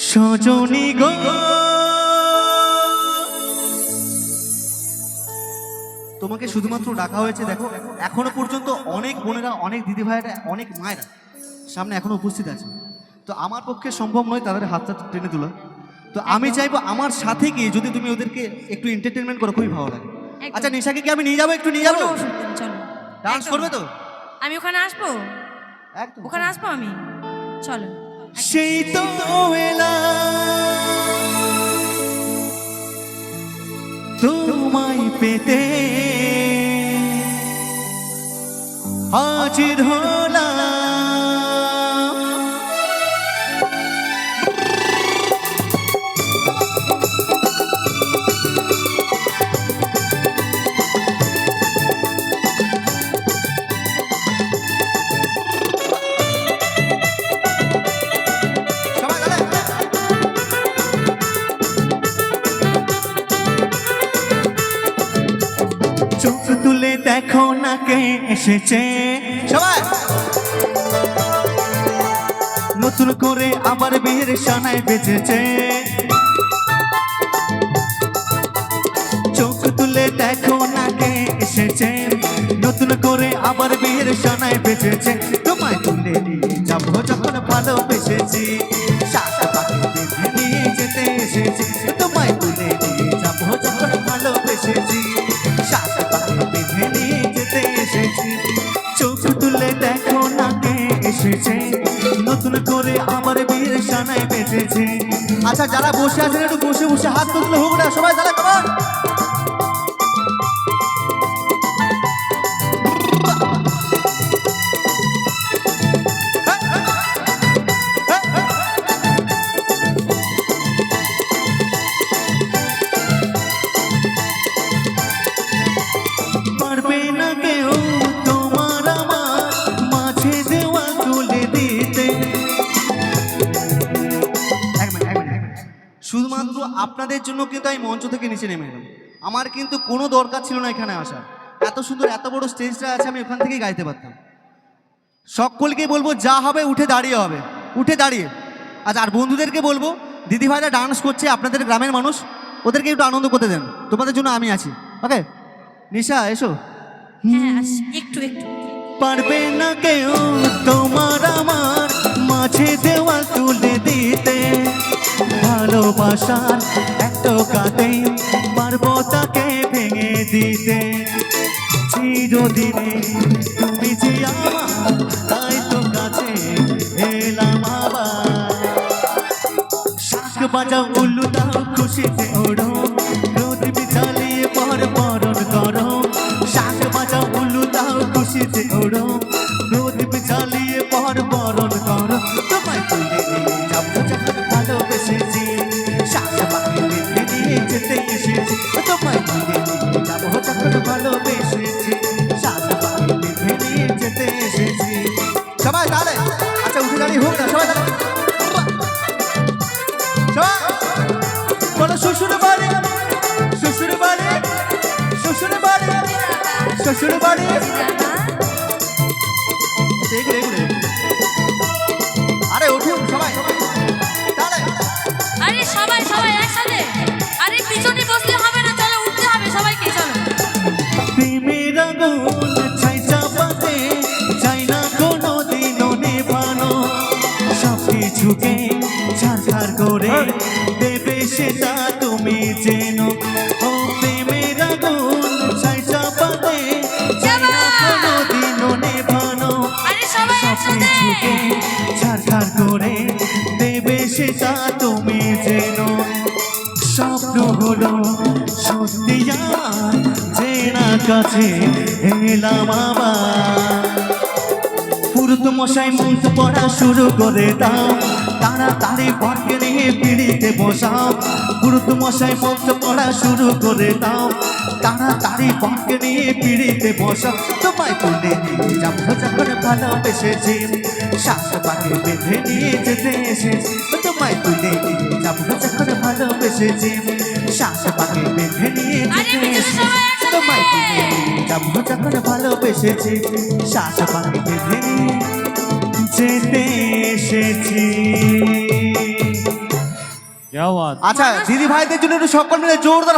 সজনী গো তোমাকে শুধুমাত্র ডাকা হয়েছে। দেখো এখনো পর্যন্ত অনেক বোনেরা, অনেক দিদি ভাইরা, অনেক মায়েরা সামনে এখনো উপস্থিত আছে। তো আমার পক্ষে সম্ভব নয় তাদের হাতটা টেনে তোলা। তো আমি চাইবো আমার সাথে গিয়ে যদি তুমি ওদেরকে একটু এন্টারটেনমেন্ট করো, খুবই ভালো লাগে। আচ্ছা নিশাকে কি আমি নিয়ে যাবো? একটু নিয়ে যাবো? চলো, ডান্স করবে তো? আমি ওখানে আসবো, একদম ওখানে আসবো আমি। চলো। সেই তো এলা তোমায় পেতে হাজির হলাম। চোখ তুলে দেখো না কে এসেছে সবাই, নতুন করে আবার বিয়ের সানায় বেজেছে। চোখ তুলে দেখো না কে এসেছে, নতুন করে আবার বিয়ের সানায় বেজেছে। তোমায় তুলে নিয়ে যাবো যখন ভালোবেসেছি, সাদা পাখি বেঁধে নিয়ে যেতে এসেছি। তোমায় তুলে নিয়ে যাবো যখন ভালোবেসেছি, সাদা পাখি বেঁধে নিয়ে যেতে এসেছি। চোখ তুলে দেখো না কে এসেছে, নতুন করে আবার বিয়ের সানায় বেজেছে। আচ্ছা যারা বসে আছেন একটু বসে বসে হাত তুললে হোক না সবাই, যারা কেমন পারবে না কেউ তোমার আমার মাঝে দেওয়া তুলে দিতে। শুধুমাত্র আপনাদের জন্য কিন্তু আমি মঞ্চ থেকে নিচে নেমে এলাম। আমার কিন্তু কোনো দরকার ছিল না এখানে আসার। এত সুন্দর এত বড় স্টেজটা আছে, আমি ওখান থেকেই গাইতে পারতাম। সকলকে বলবো যা হবে উঠে দাঁড়িয়ে হবে, উঠে দাঁড়িয়ে। আচ্ছা আর বন্ধুদেরকে বলবো দিদিভাইরা ডান্স করছে, আপনাদের গ্রামের মানুষ, ওদেরকে একটু আনন্দ করতে দেন। তোমাদের জন্য আমি আছি। ওকে নিশা এসো। হ্যাঁ একটু একটু। পারবে না কেউ তোমার আমার মাঝে দেওয়াল তুলে দিতে, ভালোবাসার একটা কাতে পারবো তাকে ভেঙে দিতে। চিরদিনে তুমি যে আমার, তাই তো কাছে এলাম আবার। শাক বাজাও উল্লু দাও খুশিতে ওড়ো, প্রদীপ জ্বালিয়ে পর বরণ করো। শাক বাজাও উল্লু দাও খুশিতে ওড়ো, প্রদীপ জ্বালিয়ে পর বরণ করো। তোমায় তুলে নিয়ে যাবো যখন ভালোবেসেছি, শাক পাখি বেঁধে নিয়ে যেতে এসেছি। তোমায় তুলে নিয়ে যাবো যখন ভালোবেসেছি, শাক পাখি বেঁধে নিয়ে যেতে এসেছি। সবাই তাহলে আচ্ছা উঠে দাঁড়িয়ে হোক না সবাই দাঁড়িয়ে। বলো শ্বশুর বাড়ি, শ্বশুর বাড়ি, শ্বশুর বাড়ি, শ্বশুর বাড়ি। আরে উঠুন সবাই তাহলে। আরে সবাই সবাই একসাথে। আরে পিছনে বসলে হবে না, চলো উঠতে হবে সবাইকে। চলো। প্রেমের আগুন ছাই চাপাতে চাই না কোনো দিনও নেভানো, সব কিছুকে ছাড়খাড় করে দেবে সেটা তুমি যেন। ও প্রেমের আগুন ছাই চাপাতে চাই না কোনো দিনও নেভানো, আরে সবাই সব একসাথে। কিছুকে ছাড়খাড় করে দেবে সেটা তুমি যেন। স্বপ্ন হলো সত্যি আমার, জেনা কাছে এলাম আবার। পুরুত মশাই মন্ত্র পড়া শুরু করে দাও, তাড়াতাড়ি বরকে নিয়ে পিড়িতে বসাও। পুরুত মশাই মন্ত্র পড়া শুরু করে দাও, তাড়াতাড়ি বরকে নিয়ে পিড়িতে বসাও। তোমায় তুলে নিয়ে যাবো যখন ভালোবেসেছি, শাক পাখি বেঁধে নিয়ে যেতে এসেছি। তোমায় তুলে নিয়ে যাবো যখন ভালোবেসেছি, শাক পাখি বেঁধে নিয়ে যেতে এসেছি। তোমায় তুলে নিয়ে যাবো যখন ভালোবেসেছি, শাক পাখি বেঁধে নিয়ে যেতে এসেছি। क्या बात আচ্ছা দিদি ভাইদের জন্য একটু সকল মিলে জোরদার